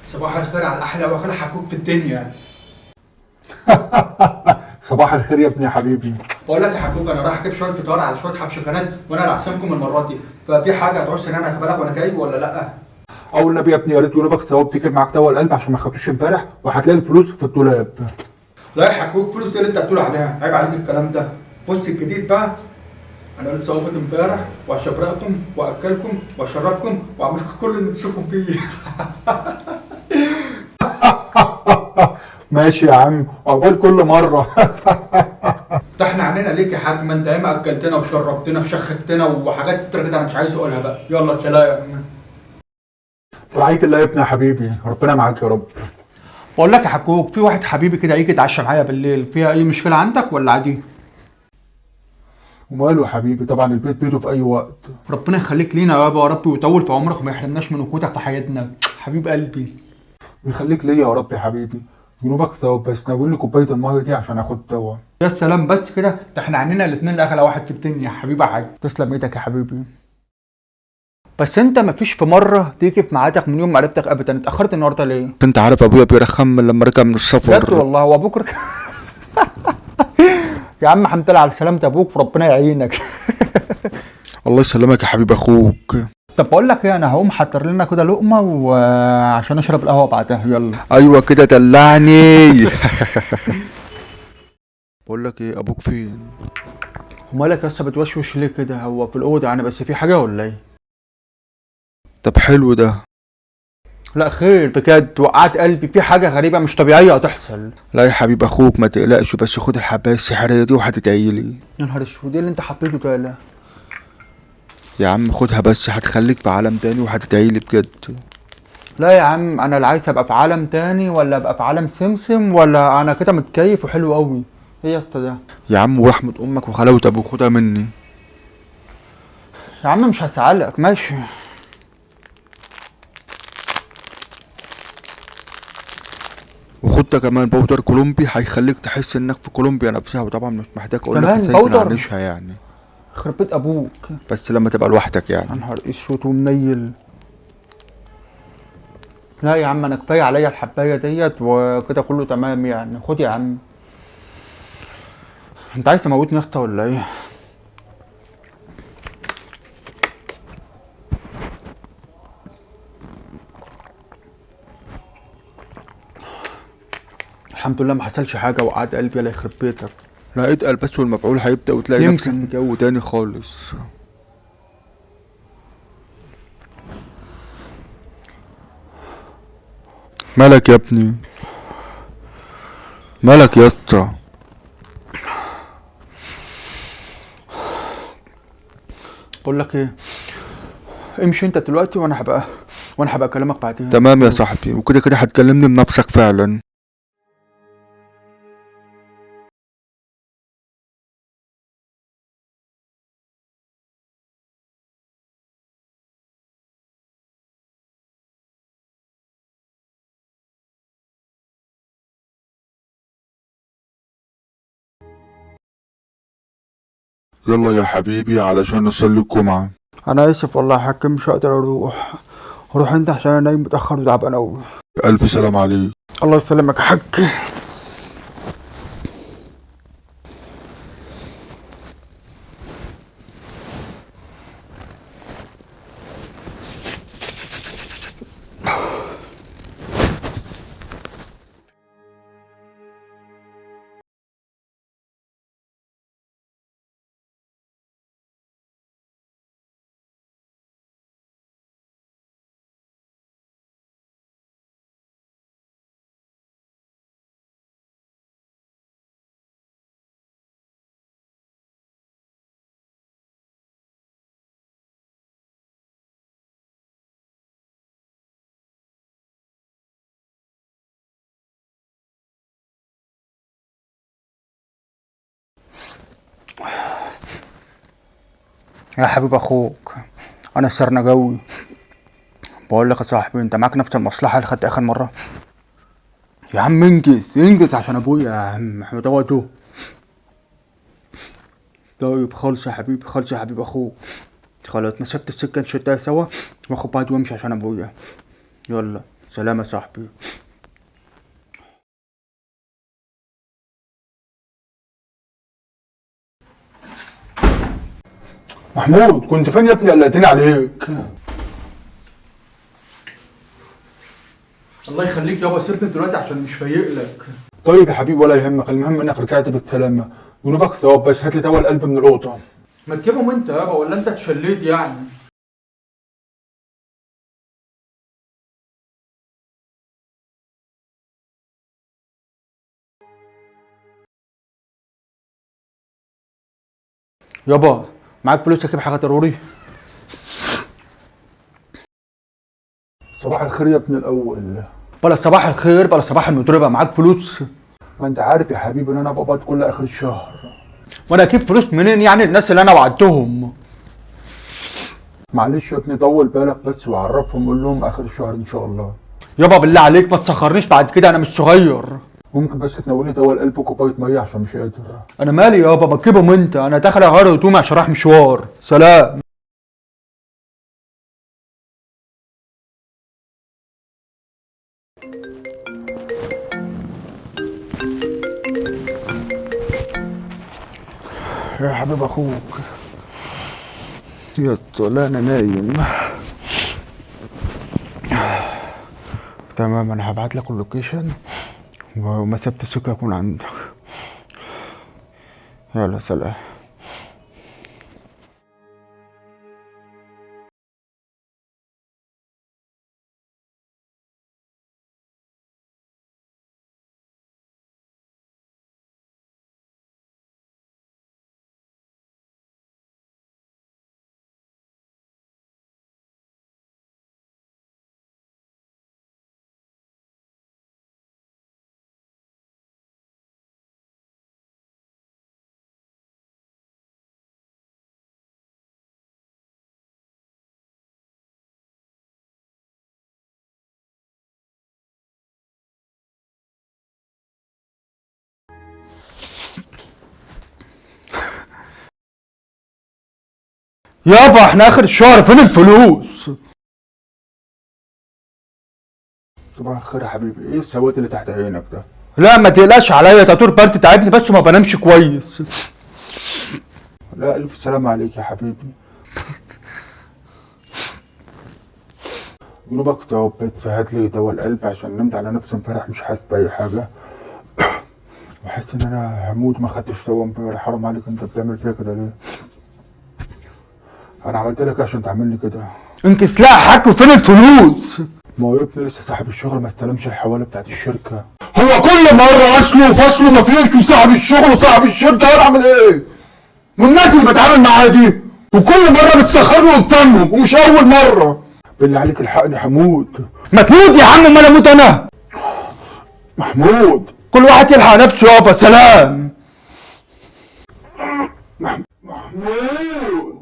صباح الخير على احلى واغلى حكوك في الدنيا. صباح الخير يا ابني يا حبيبي. بقول لك يا حكوك، انا رايح اجيب شويه فطار على شويه حبشكنات وانا رعسمكم المره دي، ففي حاجه هتعوز ان انا اكبلك وانا جايب ولا لا؟ اول نبي يا ابني يا ريت جنوبك ثواب تفتكر معاك دواء القلب عشان ما خدتوش امبارح، وهتلاقي الفلوس في الدولاب. لا يا حكوك، فلوس ايه اللي انت بتقول عليها؟ عيب عليك الكلام ده. بص الجديد بقى، انا لسه واقف امبارح وهشبرقكم واكلكم واشربكم واعمل لكم كل اللي نفسكم فيه. ماشي يا عم، عقبال كل مره. ده احنا عنينا ليك يا حاج، ما انت ياما اكلتنا وشربتنا وشخكتنا وحاجات كتير كده انا مش عايز اقولها بقى. يلا سلام. في رعايه الله يا ابني يا حبيبي، ربنا معاك يا رب. بقول لك يا حكوك، في واحد حبيبي كده يجي يتعشى معايا بالليل، فيها اي مشكله عندك ولا عادي؟ وماله يا حبيبي، طبعا البيت بيته في اي وقت. ربنا يخليك لينا يا بابا يا رب، ويطول في عمرك وما يحرمناش من وجودك في حياتنا حبيب قلبي. ويخليك ليا يا رب يا حبيبي. جنوبك ثواب، بس ناولني كوبايه الميه دي عشان اخد دواء. يا سلام، بس كده؟ ده احنا عنينا الاثنين لاغلى واحد في الدنيا يا حبيبي يا حاج. تسلم ايدك يا حبيبي. بس انت مفيش في مره تيجي في ميعادك من يوم ما عرفتك ابدا، اتاخرت النهارده ليه؟ انت عارف ابويا بيرخم لما رجع من بجد السفر. والله؟ هو ابوك يا عم الحمد لله على سلامة ابوك وربنا يعينك. الله يسلمك يا حبيب اخوك. طب بقول لك ايه، انا هقوم حضر لنا كده لقمه وعشان اشرب القهوه بعدها. يلا. ايوه كده دلعني. بقول لك ايه، ابوك فين؟ ومالك لسه بتوشوش ليه كده؟ هو في الاوضه يعني، بس في حاجه ولا ايه؟ طب حلو ده. لا خير بجد، وقعت قلبي في حاجه غريبه مش طبيعيه هتحصل. لا يا حبيب اخوك ما تقلقش، بس خد الحبايه السحريه دي وهتدعيلي. يا نهار اسود، ايه اللي انت حطيته ده؟ لا يا عم خدها بس هتخليك في عالم تاني وهتدعيلي بجد. لا يا عم، انا لا عايز ابقى في عالم تاني ولا ابقى في عالم سمسم، ولا انا كده متكيف وحلو قوي. ايه يا اسطى ده؟ يا عم ورحمه امك وخلاوه ابوك خدها مني. يا عم مش هسألك، ماشي. وخد ده كمان بودر كولومبي، هيخليك تحس انك في كولومبيا نفسها، وطبعا مش محتاج اقول لك كمان ازاي بودر؟ تنعنشها يعني. يخرب بيت ابوك. بس لما تبقى لوحدك يا يعني. نهار اسود ومنيل. لا يا عم، انا كفايه عليا الحبايه ديت وكده كله تمام يعني. خد يا عم. انت عايز تموتني يا اسطى ولا ايه؟ الحمد لله ما حصلش حاجه، وقعت قلبي يلا يخرب بيتك. لا اتقل بس والمفعول هيبدأ وتلاقي نفسك يمكن. في جو تاني خالص. مالك يا ابني؟ مالك يا اسطى؟ بقول لك ايه، امشي انت دلوقتي وانا هبقى اكلمك بعدين. تمام يا صاحبي، وكده كده هتكلمني بنفسك فعلا. يلا يا حبيبي علشان نصلي الجمعة. انا اسف والله يا حاج، مش هقدر اروح. روح انت عشان انا نايم متاخر وتعبان قوي. ألف سلام عليك. الله يسلمك يا حاج. يا حبيب اخوك، انا السرنجاوي. بقول لك يا صاحبي، انت معاك نفس المصلحه اللي خدت اخر مره؟ يا عم انجز انجز عشان ابويا يا عم احنا دوته. طيب خلص يا حبيبي، خلص يا حبيب اخوك. خلاص مسكت السكه نشدها سوا واخد بعض وامشي عشان ابويا. يلا سلام يا صاحبي. محمود كنت فين يا ابني؟ قلقتني عليك. الله يخليك يابا، سيبني دلوقتي عشان مش فايق لك. طيب يا حبيبي ولا يهمك، المهم انك رجعت بالسلامه. ذنوبك ثواب، بس هات لي دواء القلب من الاوضه. ما تجيبهم انت يابا، ولا انت اتشليت يعني؟ يابا معاك فلوس اجيب حاجه ضروري؟ صباح الخير يا ابني الاول. بلا صباح الخير بلا صباح النور، يبقى معاك فلوس؟ ما انت عارف يا حبيبي ان انا بقبض كل اخر الشهر. وانا اجيب فلوس منين يعني الناس اللي انا وعدتهم؟ معلش يا ابني طول بالك بس، وعرفهم قول لهم اخر الشهر ان شاء الله. يابا بالله عليك ما تسخرنيش بعد كده، انا مش صغير. ممكن بس تناولني دواء القلب وكوبايه ميه عشان مش قادر. انا مالي يابا، ما تجيبهم انت، انا داخل اغير هدومي عشان رايح مشوار. سلام. يا حبيب اخوك يا طلع انا نايم. تمام انا هبعت لك اللوكيشن ومسافة السكة يكون عندك. يلا سلام. يابا احنا اخر الشهر، فين الفلوس؟ صباح الخير يا حبيبي، ايه السواد اللي تحت عينك ده؟ لا ما تقلقش عليا، تاتور بارتي تعبني بس وما بنامش كويس. لا الف سلامة عليك يا حبيبي. ذنوبك ثواب، بس هات لي دواء القلب عشان نمت على نفسي امبارح مش حاسس باي حاجه. وحاسس ان انا هموت، ما خدتش دواء امبارح. حرام عليك، انت بتعمل فيا كده ليه؟ انا عملت لك عشان تعمل لي كده؟ انكس لا حك، وفين الفلوس؟ ما هو يا ابني لسه صاحب الشغل ما استلمش الحواله بتاعت الشركه. هو كل مرة اصله وفصله مفيش، وصاحب الشغل وصاحب الشركة، انا اعمل ايه؟ والناس اللي بتعامل معاها دي وكل مرة بتسخرني قدامهم ومش اول مرة. بالله عليك الحقني هموت. ما تموت يا عم، ما انا اموت انا. محمود كل واحد يلحق نفسه يابا. سلام. محمود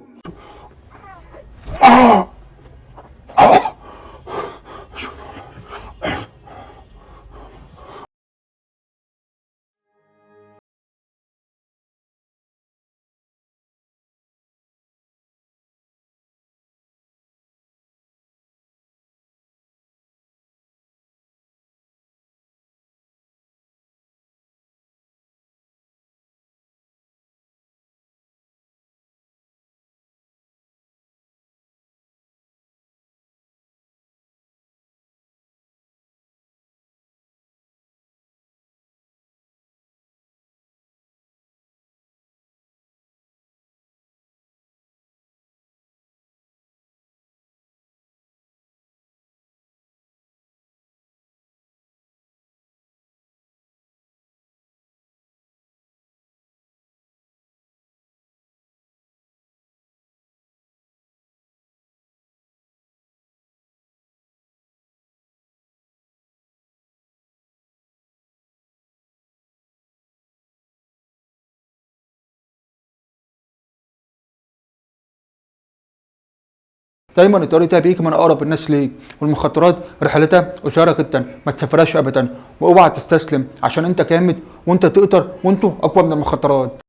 دايما الطريق ده بيجي من اقرب الناس ليك، والمخدرات رحلتها قصيره جدا، ما تسافرهاش ابدا، واوعى تستسلم عشان انت جامد وانت تقدر، وانتوا اقوى من المخدرات.